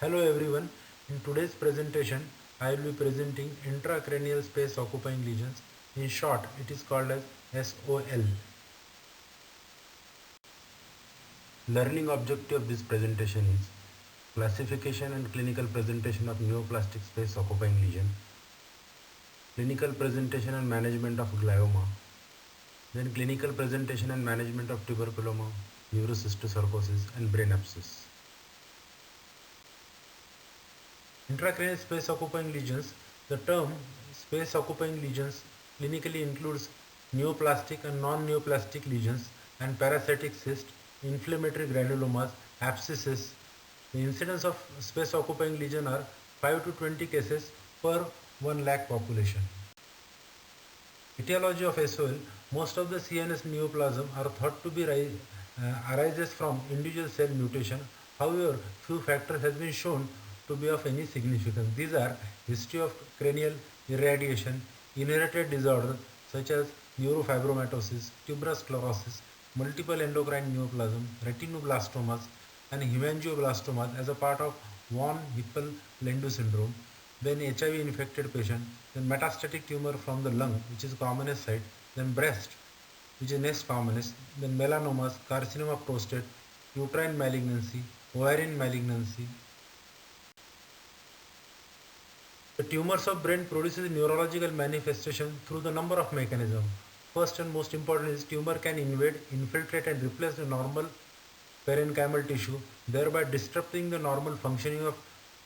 Hello everyone. In today's presentation, I will be presenting intracranial space occupying lesions. In short, it is called as SOL. Learning objective of this presentation is classification and clinical presentation of neoplastic space occupying lesion, clinical presentation and management of glioma, then clinical presentation and management of tuberculoma, neurocysticercosis and brain abscess. Intracranial space occupying lesions. The term space occupying lesions clinically includes neoplastic and non-neoplastic lesions and parasitic cysts, inflammatory granulomas, abscesses. The incidence of space occupying lesion are 5 to 20 cases per 1 lakh population. Etiology of SOL. Most of the CNS neoplasm are thought to be arises from individual cell mutation. However, few factors has been shown to be of any significance. These are history of cranial irradiation, inherited disorders such as neurofibromatosis, tuberous sclerosis, multiple endocrine neoplasm, retinoblastomas, and hemangioblastomas as a part of von Hippel-Lindau syndrome. Then HIV infected patient, then metastatic tumor from the lung, which is commonest site, then breast, which is next commonest, then melanomas, carcinoma of prostate, uterine malignancy, ovarian malignancy. The tumors of brain produces neurological manifestation through the number of mechanisms. First and most important is tumor can invade, infiltrate and replace the normal parenchymal tissue, thereby disrupting the normal functioning of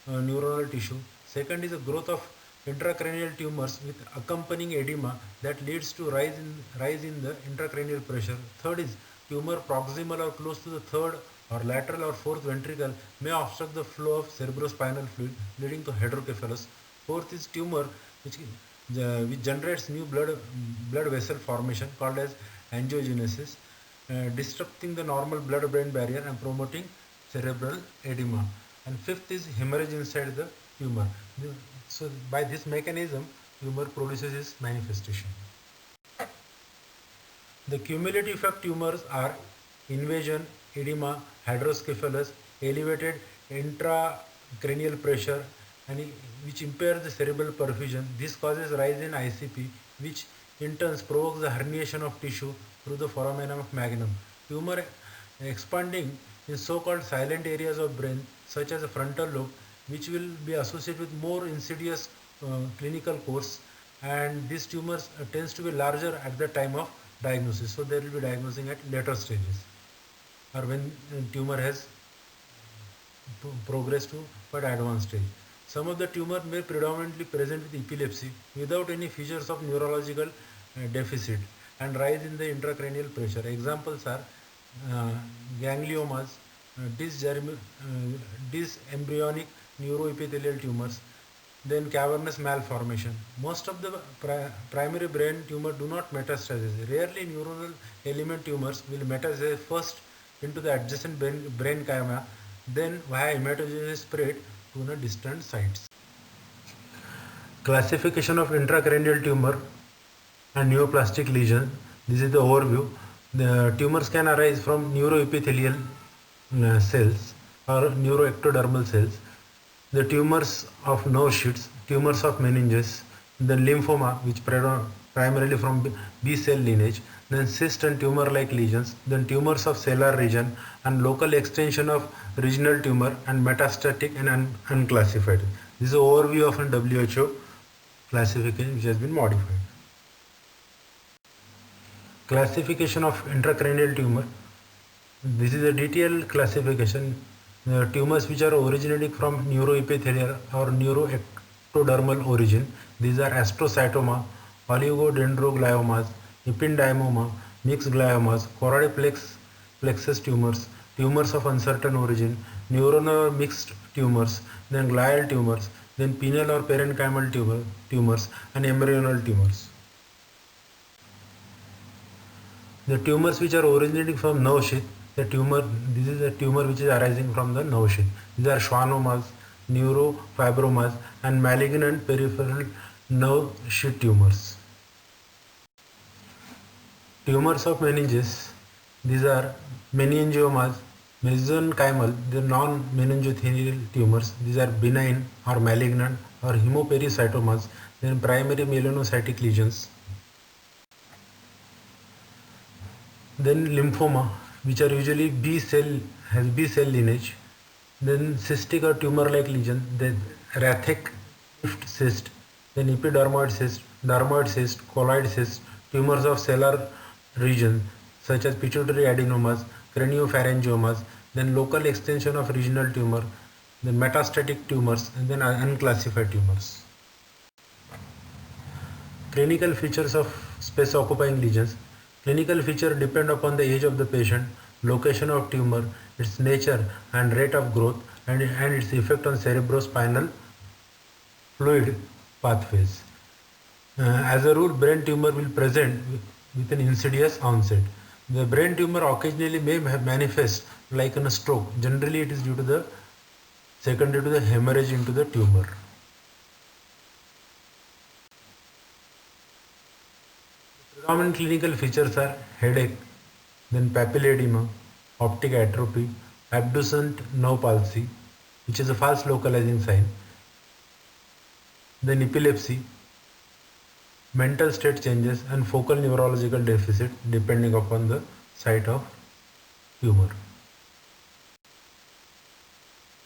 neuronal tissue. Second is the growth of intracranial tumors with accompanying edema that leads to rise in the intracranial pressure. Third is tumor proximal or close to the third or lateral or fourth ventricle may obstruct the flow of cerebrospinal fluid leading to hydrocephalus. Fourth is tumor which generates new blood vessel formation called as angiogenesis, disrupting the normal blood-brain barrier and promoting cerebral edema. And fifth is hemorrhage inside the tumor. So by this mechanism, tumor produces its manifestation. The cumulative effect tumors are invasion, edema, hydrocephalus, elevated intracranial pressure, and which impairs the cerebral perfusion. This causes rise in ICP, which in turn provokes the herniation of tissue through the foramen magnum. Tumor expanding in so-called silent areas of brain, such as the frontal lobe, which will be associated with more insidious clinical course, and these tumors tends to be larger at the time of diagnosis. So they will be diagnosing at later stages or when tumor has progressed to quite advanced stage. Some of the tumor may predominantly present with epilepsy without any features of neurological deficit and rise in the intracranial pressure. Examples are gangliomas, dysembryonic neuroepithelial tumors, then cavernous malformation. Most of the primary brain tumor do not metastasize. Rarely neuronal element tumors will metastasize first into the adjacent brain chiasma, then via hematogenesis spread to the distant sites. Classification of intracranial tumor and neoplastic lesion. This is the overview. The tumors can arise from neuroepithelial cells or neuroectodermal cells. The tumors of nerve sheaths, tumors of meninges, the lymphoma, which primarily from B cell lineage, then cyst and tumor-like lesions, then tumors of cellular region and local extension of regional tumor and metastatic and unclassified. This is an overview of a WHO classification which has been modified. Classification of intracranial tumor. This is a detailed classification. Tumors which are originating from neuroepithelial or neuroectodermal origin. These are astrocytoma, oligodendrogliomas, ependymoma, mixed gliomas, choroid plexus tumors, tumors of uncertain origin, neuronal mixed tumors, then glial tumors, then penile or parenchymal tumors, and embryonal tumors. The tumors which are originating from nerve sheath, this is a tumor which is arising from the nerve sheath. These are schwannomas, neurofibromas, and malignant peripheral nerve sheath tumors. Tumors of meninges, these are meningiomas, Mesenchymal, the non-meningothelial tumors, these are benign or malignant or hemopericytomas, then primary melanocytic lesions. Then lymphoma, which are usually B cell, has B cell lineage. Then cystic or tumor-like lesion, then Rethrick cyst, then dermoid cyst, colloid cyst, tumors of cellular region such as pituitary adenomas, craniopharyngiomas, then local extension of regional tumor, then metastatic tumors, and then unclassified tumors. Clinical features of space-occupying lesions. Clinical features depend upon the age of the patient, location of tumor, its nature and rate of growth, and its effect on cerebrospinal fluid pathways. As a rule, brain tumor will present with an insidious onset. The brain tumor occasionally may manifest like in a stroke. Generally, it is due to the secondary to the hemorrhage into the tumor. Predominant clinical features are headache, then papilledema, optic atrophy, abducent nerve palsy, which is a false localizing sign, then epilepsy, mental state changes, and focal neurological deficit depending upon the site of tumor.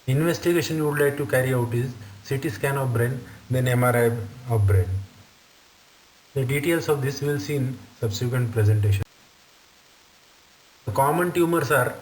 Investigation you would like to carry out is CT scan of brain, then MRI of brain. The details of this we will see in subsequent presentation. The common tumors are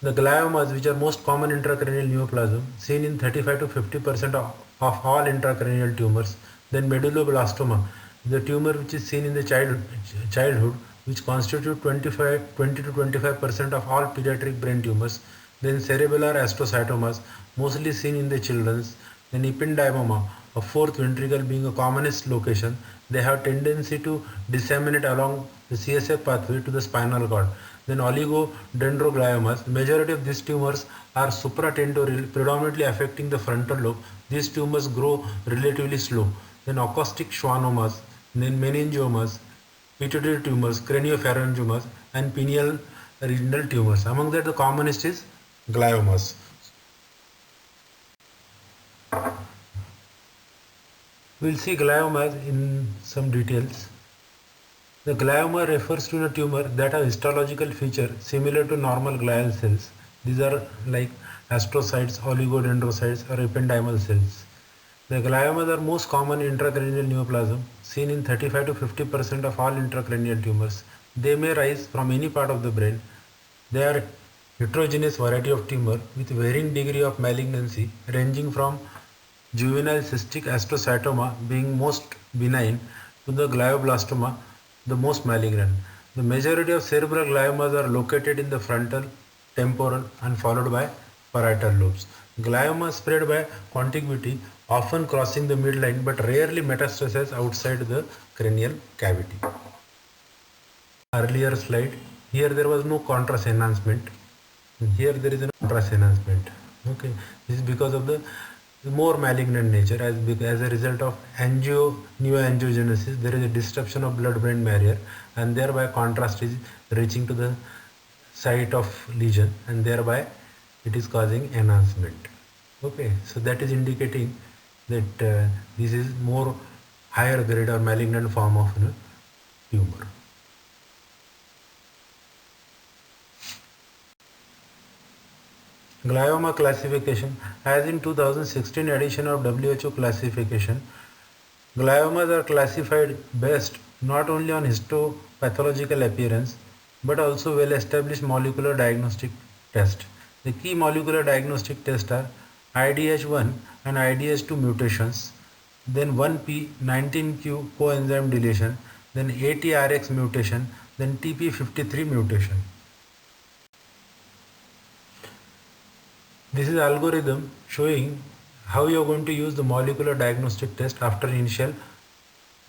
the gliomas, which are most common intracranial neoplasm, seen in 35 to 50% of all intracranial tumors. Then medulloblastoma, the tumor which is seen in the childhood, which constitute 20 to 25% of all pediatric brain tumors. Then cerebellar astrocytomas, mostly seen in the children's. Then ependymoma, a fourth ventricle being a commonest location. They have tendency to disseminate along the CSF pathway to the spinal cord. Then oligodendrogliomas, the majority of these tumors are supratentorial, predominantly affecting the frontal lobe. These tumors grow relatively slow. Then acoustic schwannomas, then meningiomas, pituitary tumors, craniopharyngiomas, and pineal regional tumors. Among that, the commonest is gliomas. We'll see gliomas in some details. The glioma refers to a tumor that have histological feature similar to normal glial cells. These are like astrocytes, oligodendrocytes, or ependymal cells. The gliomas are most common intracranial neoplasm, seen in 35 to 50% of all intracranial tumors. They may rise from any part of the brain. They are heterogeneous variety of tumor with varying degree of malignancy, ranging from juvenile cystic astrocytoma being most benign to the glioblastoma, the most malignant. The majority of cerebral gliomas are located in the frontal, temporal, and followed by parietal lobes. Glioma spread by contiguity, often crossing the midline, but rarely metastasizes outside the cranial cavity. Earlier slide, here there was no contrast enhancement. Here there is a contrast enhancement. Okay, this is because of the more malignant nature. As a result of neoangiogenesis, there is a disruption of blood-brain barrier, and thereby contrast is reaching to the site of lesion, and thereby it is causing enhancement. Okay, so that is indicating that this is more higher grade or malignant form of tumor. Glioma classification. As in 2016 edition of WHO classification, gliomas are classified based not only on histopathological appearance but also well-established molecular diagnostic tests. The key molecular diagnostic tests are IDH1 and IDH2 mutations, then 1p 19q coenzyme deletion, then ATRX mutation, then TP53 mutation. This is algorithm showing how you are going to use the molecular diagnostic test after initial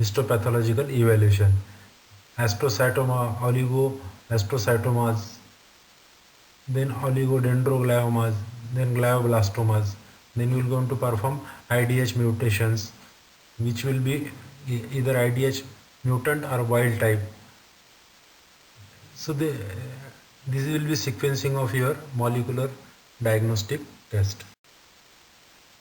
histopathological evaluation. Astrocytoma, oligoastrocytomas, then oligodendrogliomas, then glioblastomas. Then you will going to perform IDH mutations, which will be either IDH mutant or wild type. So This will be sequencing of your molecular diagnostic test.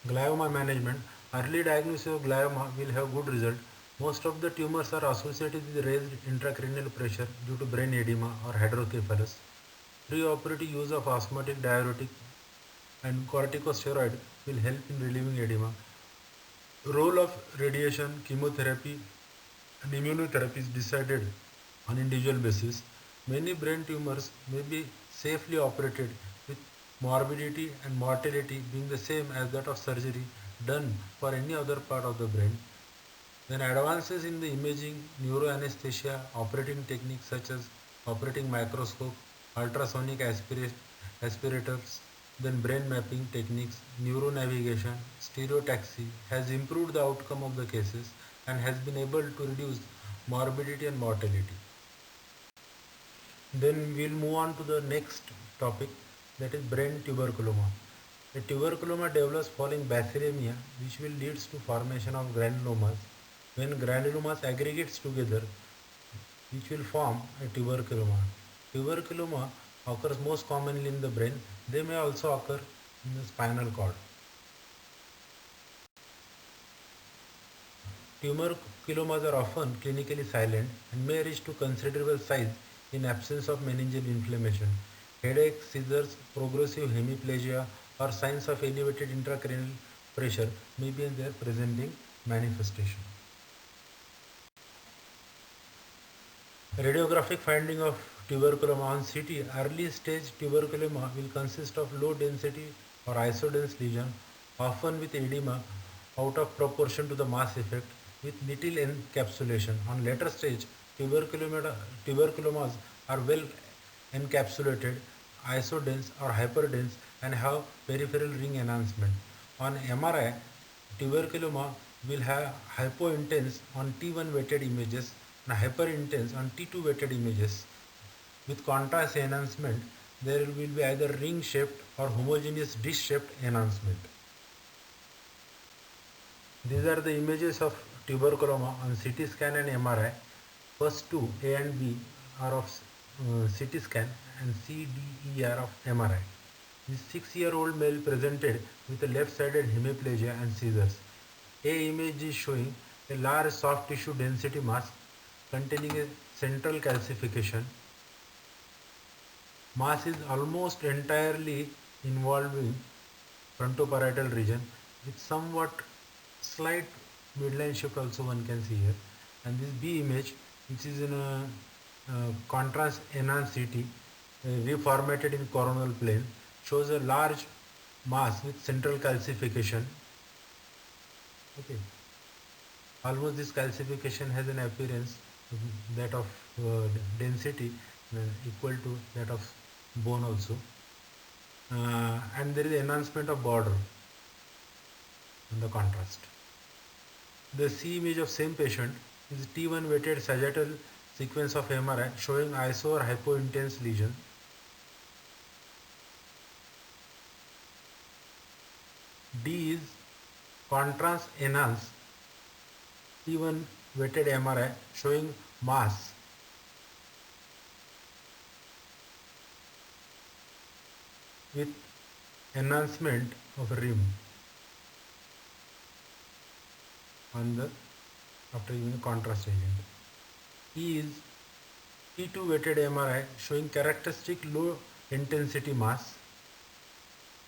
Glioma management. Early diagnosis of glioma will have good result. Most of the tumors are associated with raised intracranial pressure due to brain edema or hydrocephalus. Preoperative use of osmotic diuretic and corticosteroid will help in relieving edema. Role of radiation, chemotherapy, and immunotherapy is decided on individual basis. Many brain tumors may be safely operated with morbidity and mortality being the same as that of surgery done for any other part of the brain. Then advances in the imaging, neuroanesthesia, operating techniques such as operating microscope, ultrasonic aspirators, then brain mapping techniques, neuronavigation, stereotaxy has improved the outcome of the cases and has been able to reduce morbidity and mortality. Then we'll move on to the next topic, that is brain tuberculoma. A tuberculoma develops following bacteremia which will leads to formation of granulomas. When granulomas aggregates together, which will form a tuberculoma. Tuberculoma occurs most commonly in the brain. They may also occur in the spinal cord. Tuberculomas are often clinically silent and may reach to considerable size in absence of meningeal inflammation. Headache, seizures, progressive hemiplegia, or signs of elevated intracranial pressure may be in their presenting manifestation. Radiographic finding of tuberculoma on CT. Early stage tuberculoma will consist of low density or isodense lesion, often with edema out of proportion to the mass effect with little encapsulation. On later stage, tuberculomas are well encapsulated, isodense or hyperdense and have peripheral ring enhancement. On MRI, tuberculoma will have hypointense on T1 weighted images and hyperintense on T2 weighted images. With contrast enhancement, there will be either ring shaped or homogeneous dish shaped enhancement. These are the images of tuberculoma on CT scan and MRI. First two, A and B, are of CT scan and C, D, E are of MRI. This 6-year-old male presented with a left-sided hemiplegia and seizures. A image is showing a large soft tissue density mass containing a central calcification. Mass is almost entirely involving frontoparietal region with somewhat slight midline shift also one can see here. And this B image, which is in a contrast enhanced CT, reformatted in coronal plane, shows a large mass with central calcification. Okay, almost this calcification has an appearance that of density equal to that of bone also, and there is enhancement of border in the contrast. The C image of same patient is T1 weighted sagittal sequence of MRI showing iso or hypointense lesion. D is contrast enhanced T1 weighted MRI showing mass with enhancement of rim on the after using the contrast agent. E is T2 weighted MRI showing characteristic low intensity mass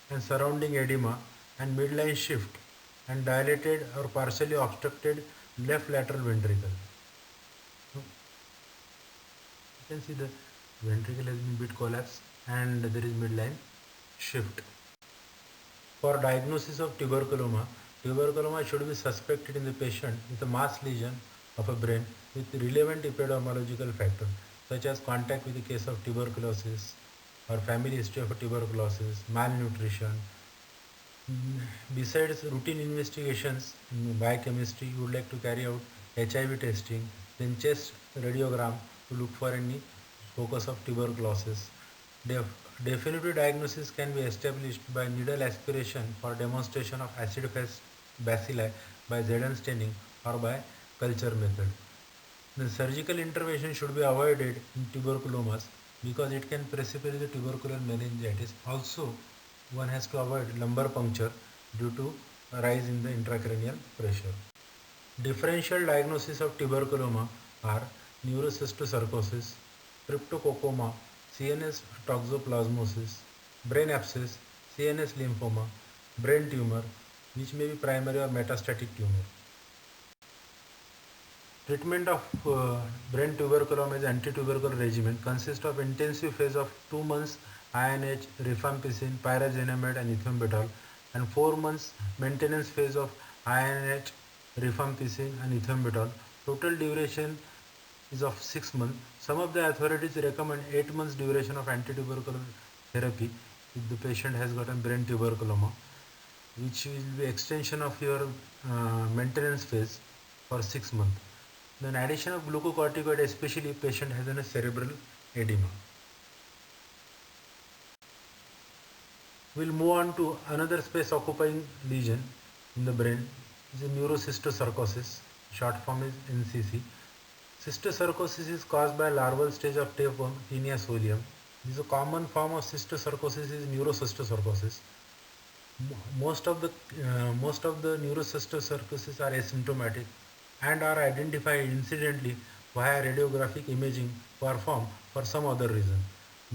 and surrounding edema and midline shift and dilated or partially obstructed left lateral ventricle. So, you can see the ventricle has been bit collapsed and there is midline shift. For diagnosis of tuberculoma, tuberculoma should be suspected in the patient with a mass lesion of a brain with relevant epidemiological factors such as contact with the case of tuberculosis or family history of tuberculosis, malnutrition. Besides routine investigations in biochemistry, you would like to carry out HIV testing, then chest radiogram to look for any focus of tuberculosis. Definitive diagnosis can be established by needle aspiration for demonstration of acid-fast bacilli by Zn staining or by culture method. The surgical intervention should be avoided in tuberculomas because it can precipitate the tubercular meningitis. Also, one has to avoid lumbar puncture due to a rise in the intracranial pressure. Differential diagnosis of tuberculoma are neurocystocercosis, cryptococoma, CNS toxoplasmosis, brain abscess, CNS lymphoma, brain tumor, which may be primary or metastatic tumor. Treatment of brain tuberculoma is anti-tubercle regimen consists of intensive phase of 2 months INH, rifampicin, pyrazinamide and ethambutol, and 4 months maintenance phase of INH, rifampicin and ethambutol. Total duration is of 6 months. Some of the authorities recommend 8 months duration of anti-tubercular therapy if the patient has gotten brain tuberculoma, which will be extension of your maintenance phase for 6 months. Then addition of glucocorticoid, especially if patient has a cerebral edema. We'll move on to another space occupying lesion in the brain, is a neurocystocercosis. Short form is NCC. Cystocercosis is caused by larval stage of tapeworm Taenia solium. This is a common form of cystocercosis is neurocystocercosis. Most of the neurocystocercosis are asymptomatic and are identified incidentally via radiographic imaging performed for some other reason.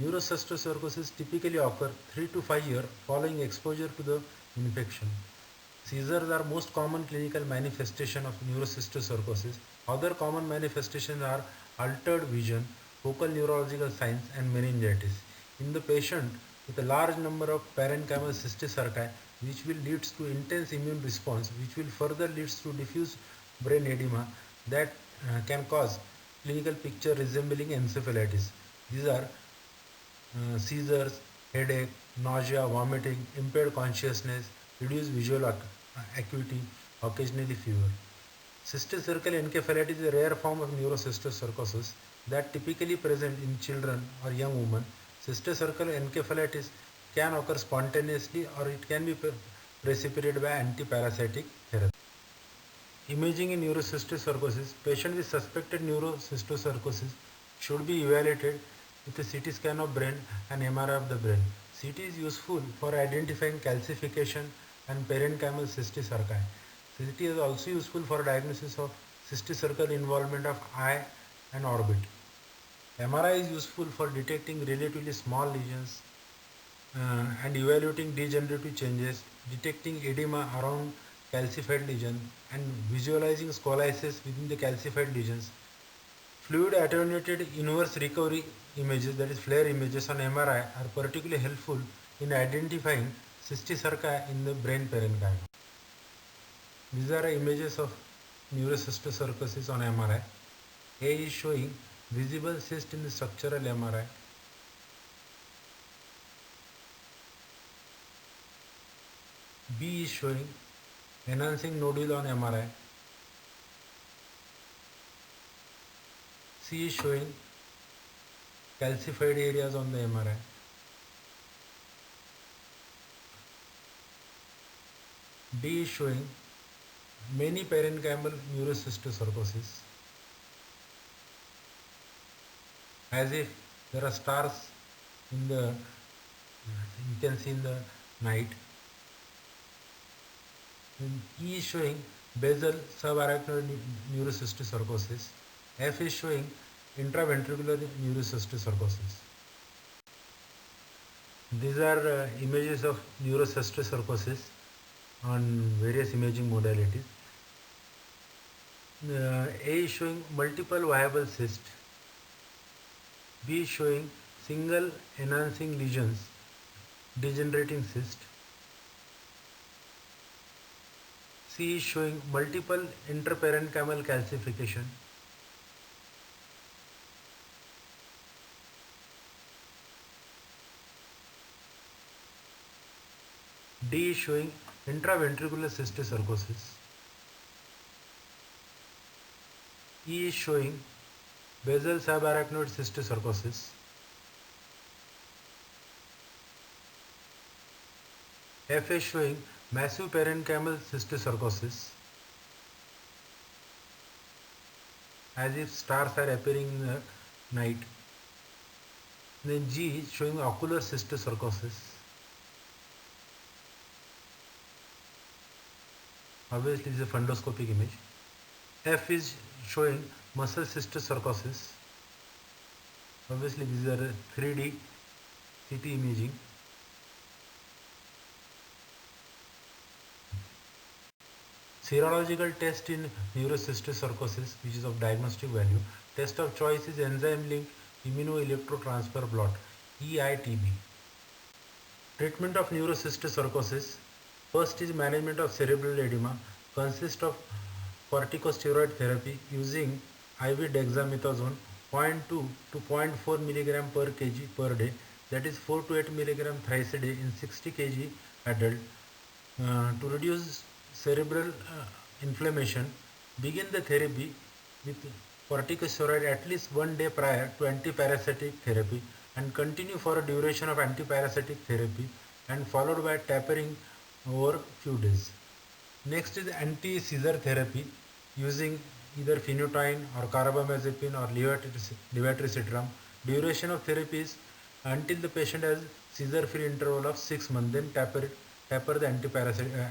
Neurocystocercosis typically occur 3 to 5 years following exposure to the infection. Seizures are most common clinical manifestation of neurocystocercosis. Other common manifestations are altered vision, focal neurological signs, and meningitis. In the patient with a large number of parenchymal cysticerci, which will lead to intense immune response, which will further lead to diffuse brain edema that can cause clinical picture resembling encephalitis. These are seizures, headache, nausea, vomiting, impaired consciousness, reduced visual acuity, occasionally fever. Cysticercal encephalitis is a rare form of neurocystocercosis that typically present in children or young women. Cysticercal encephalitis can occur spontaneously or it can be precipitated by antiparasitic therapy. Imaging in neurocystocercosis. Patient with suspected neurocystocercosis should be evaluated with a CT scan of brain and MRI of the brain. CT is useful for identifying calcification and parenchymal cysticerci. CT is also useful for diagnosis of cysticercal involvement of eye and orbit. MRI is useful for detecting relatively small lesions and evaluating degenerative changes, detecting edema around calcified lesion and visualizing scoliosis within the calcified lesions. Fluid attenuated inverse recovery images, that is FLAIR images on MRI, are particularly helpful in identifying cysticerca in the brain parenchyma. These are images of neurocystocercosis on MRI. A is showing visible cyst in the structural MRI. B is showing enhancing nodule on MRI. C is showing calcified areas on the MRI. D is showing many parenchymal neurocystocercosis, as if there are stars in the, you can see in the night. And E is showing basal subarachnoid neurocystocercosis. F is showing intraventricular neurocystocercosis. These are images of neurocystocercosis on various imaging modalities. A is showing multiple viable cysts. B is showing single enhancing lesions, degenerating cyst. C is showing multiple interparenchymal calcification. D is showing intraventricular cysticercosis. E is showing basal subarachnoid cysticercosis. F is showing massive parenchymal cysticercosis, as if stars are appearing in the night. Then G is showing ocular cysticercosis. Obviously, this is a fundoscopic image. F is showing muscle cysticercosis. Obviously, these are 3D CT imaging. Serological test in neurocysticercosis, which is of diagnostic value. Test of choice is enzyme-linked immunoelectrotransfer blot, EITB. Treatment of neurocysticercosis. First is management of cerebral edema. Consists of corticosteroid therapy using IV dexamethasone 0.2 to 0.4 milligram per kg per day, that is 4 to 8 milligram thrice a day in 60 kg adult. To reduce cerebral inflammation, begin the therapy with corticosteroid at least 1 day prior to antiparasitic therapy and continue for a duration of antiparasitic therapy and followed by tapering over few days. Next is anti-seizure therapy using either phenytoin or carbamazepine or levetiracetam. Duration of therapy is until the patient has seizure-free interval of 6 months, then taper the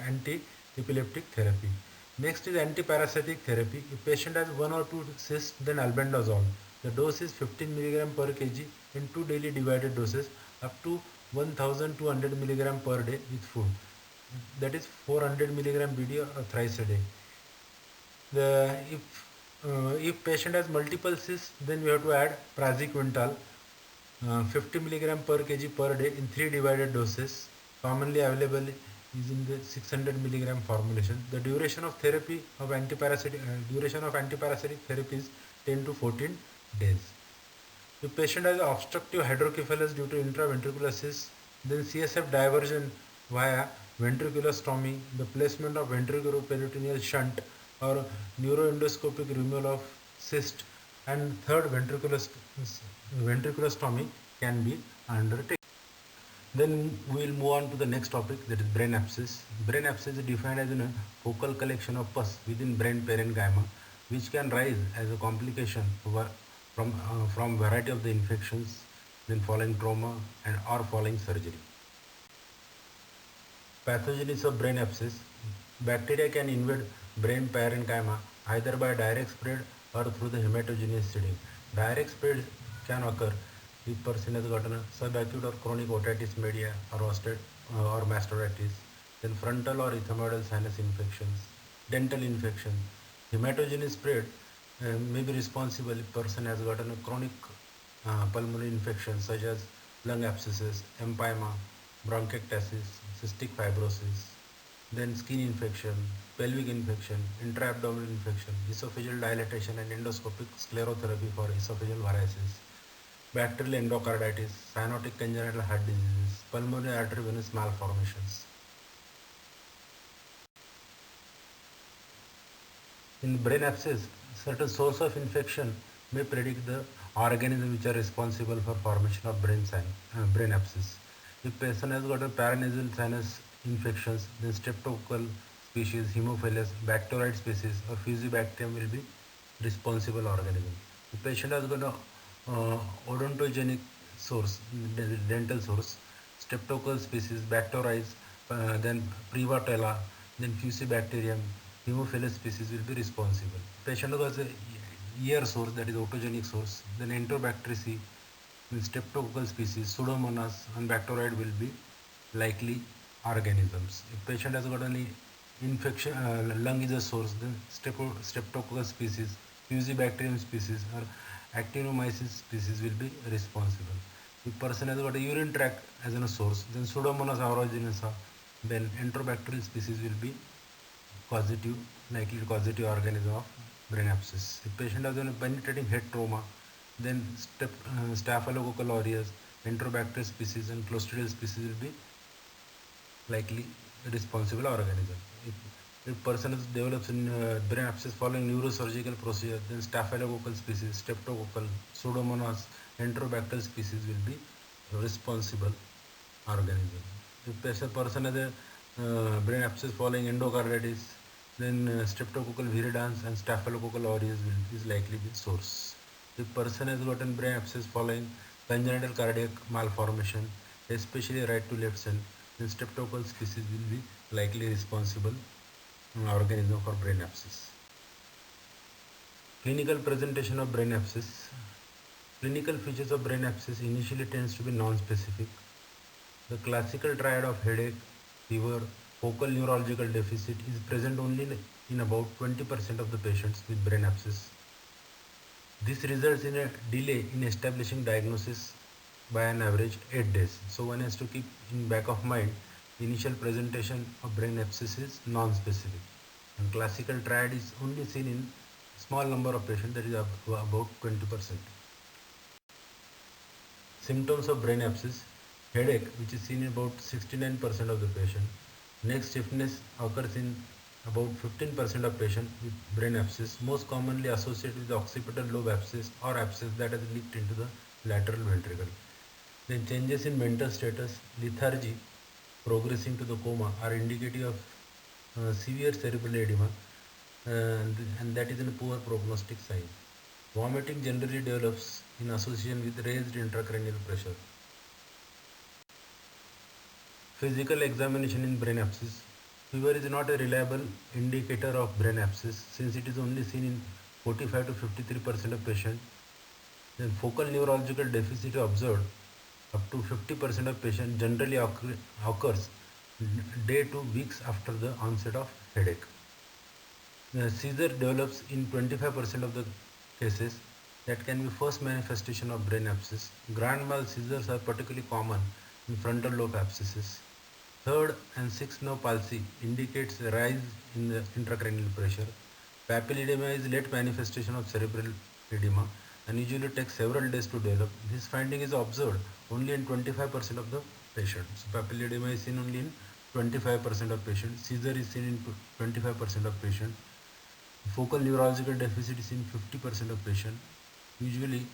anti-epileptic therapy. Next is antiparasitic therapy. If patient has 1 or 2 cysts, then albendazole. The dose is 15 mg per kg in 2 daily divided doses up to 1200 mg per day with food. That is 400 milligram BD or thrice a day. If patient has multiple cysts, then we have to add praziquantel 50 milligram per kg per day in 3 divided doses. Commonly available is in the 600 milligram formulation. The duration of therapy of antiparasitic therapy is 10 to 14 days. If patient has obstructive hydrocephalus due to intraventricular cyst, then CSF diversion via ventriculostomy, the placement of ventriculoperitoneal shunt or neuroendoscopic removal of cyst, and third ventriculostomy can be undertaken. Then we will move on to the next topic, that is brain abscess. Brain abscess is defined as a focal collection of pus within brain parenchyma, which can rise as a complication from variety of the infections, then following trauma and or following surgery. Pathogenesis of brain abscess. Bacteria can invade brain parenchyma either by direct spread or through the hematogenous seeding. Direct spread can occur if person has gotten a subacute or chronic otitis media or mastocytitis, then frontal or ethmoidal sinus infections, dental infection. Hematogenous spread may be responsible if person has gotten a chronic pulmonary infection such as lung abscesses, empyema, bronchiectasis, cystic fibrosis, then skin infection, pelvic infection, intra-abdominal infection, esophageal dilatation and endoscopic sclerotherapy for esophageal varices, bacterial endocarditis, cyanotic congenital heart diseases, pulmonary artery venous malformations. In brain abscess, certain source of infection may predict the organism which are responsible for formation of brain abscess. If person has got a paranasal sinus infections, then streptococcal species, Haemophilus, Bacteroid species, or Fusobacterium will be responsible organism. If patient has got a odontogenic source, dental source, streptococcal species, Bacteroides, then Prevotella, then Fusobacterium, Haemophilus species will be responsible. Patient has a ear source, that is otogenic source, then Enterobacteriaceae, streptococcal species, Pseudomonas and Bacteroid will be likely organisms. If patient has got any infection, lung is a source, then streptococcal species, Fusobacterium species or Actinomyces species will be responsible. If person has got a urine tract as a source, then Pseudomonas aeruginosa, then Enterobacterial species will be likely causative organism of brain abscess. If patient has a penetrating head trauma, then Staphylococcal aureus, Enterobacter species and Clostridial species will be likely responsible organism. If person develops brain abscess following neurosurgical procedure, then Staphylococcal species, Streptococcal, Pseudomonas, Enterobacter species will be responsible organism. If person has a brain abscess following endocarditis, then Streptococcal viridans and Staphylococcal aureus is likely the source. If person has gotten brain abscess following congenital cardiac malformation, especially right to left cell, then streptococcal species will be likely responsible organism for brain abscess. Clinical presentation of brain abscess. Clinical features of brain abscess initially tends to be non-specific. The classical triad of headache, fever, focal neurological deficit is present only in about 20% of the patients with brain abscess. This results in a delay in establishing diagnosis by an average 8 days. So one has to keep in back of mind initial presentation of brain abscess is non-specific, and classical triad is only seen in small number of patients, that is about 20%. Symptoms of brain abscess: headache, which is seen in about 69% of the patient. Neck stiffness occurs in about 15% of patients with brain abscess, most commonly associated with the occipital lobe abscess or abscess that has leaked into the lateral ventricle. Then changes in mental status, lethargy, progressing to the coma are indicative of severe cerebral edema, and that is a poor prognostic sign. Vomiting generally develops in association with raised intracranial pressure. Physical examination in brain abscess. Fever is not a reliable indicator of brain abscess since it is only seen in 45 to 53% of patients. Then focal neurological deficit observed up to 50% of patients generally occurs day to weeks after the onset of headache. The seizure develops in 25% of the cases. That can be first manifestation of brain abscess. Grand mal seizures are particularly common in frontal lobe abscesses. Third and sixth nerve palsy indicates a rise in the intracranial pressure. Papilledema is late manifestation of cerebral edema and usually takes several days to develop. This finding is observed only in 25% of the patients. So papilledema is seen only in 25% of patients. Seizure is seen in 25% of patients. Focal neurological deficit is in 50% of patients, usually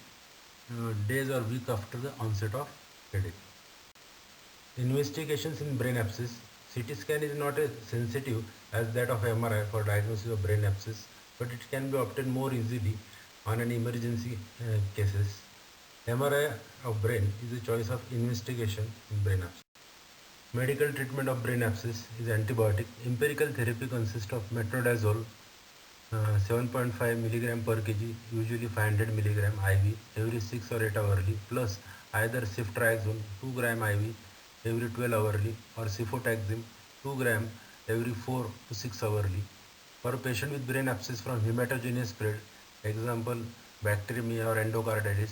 days or week after the onset of headache. Investigations in brain abscess. CT scan is not as sensitive as that of MRI for diagnosis of brain abscess, but it can be obtained more easily on an emergency cases. MRI of brain is a choice of investigation in brain abscess. Medical treatment of brain abscess is antibiotic. Empirical therapy consists of metronidazole 7.5 milligram per kg, usually 500 milligram IV every 6 or 8 hourly, plus either ceftriaxone 2 gram IV every 12 hourly or cefotaxime 2 gram every 4 to 6 hourly. For a patient with brain abscess from hematogenous spread, example bacteremia or endocarditis,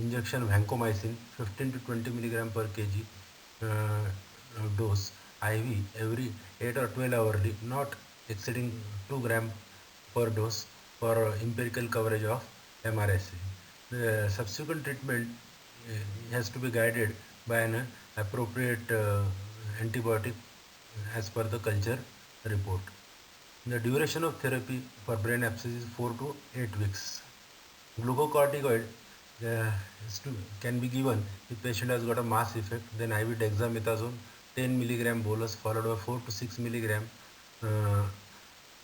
injection vancomycin 15 to 20 milligram per kg dose IV every 8 or 12 hourly, not exceeding 2 gram per dose for empirical coverage of MRSA. The subsequent treatment has to be guided by an appropriate antibiotic as per the culture report. The duration of therapy for brain abscess is 4 to 8 weeks. Glucocorticoid can be given if patient has got a mass effect, then IV dexamethasone 10 milligram bolus followed by 4 to 6 milligram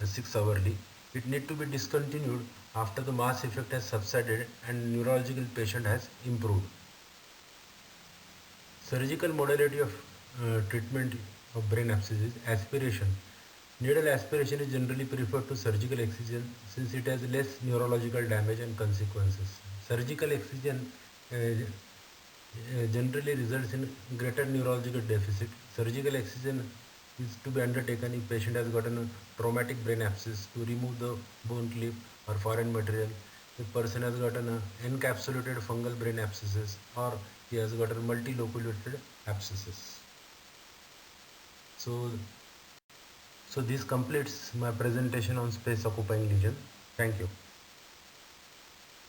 6 hourly. It need to be discontinued after the mass effect has subsided and neurological patient has improved. Surgical modality of treatment of brain abscess is aspiration. Needle aspiration is generally preferred to surgical excision since it has less neurological damage and consequences. Surgical excision generally results in greater neurological deficit. Surgical excision is to be undertaken if patient has gotten a traumatic brain abscess to remove the bone clip or foreign material. If person has gotten a encapsulated fungal brain abscesses, or he has gotten multiloculated abscesses. So this completes my presentation on space occupying lesion. Thank you.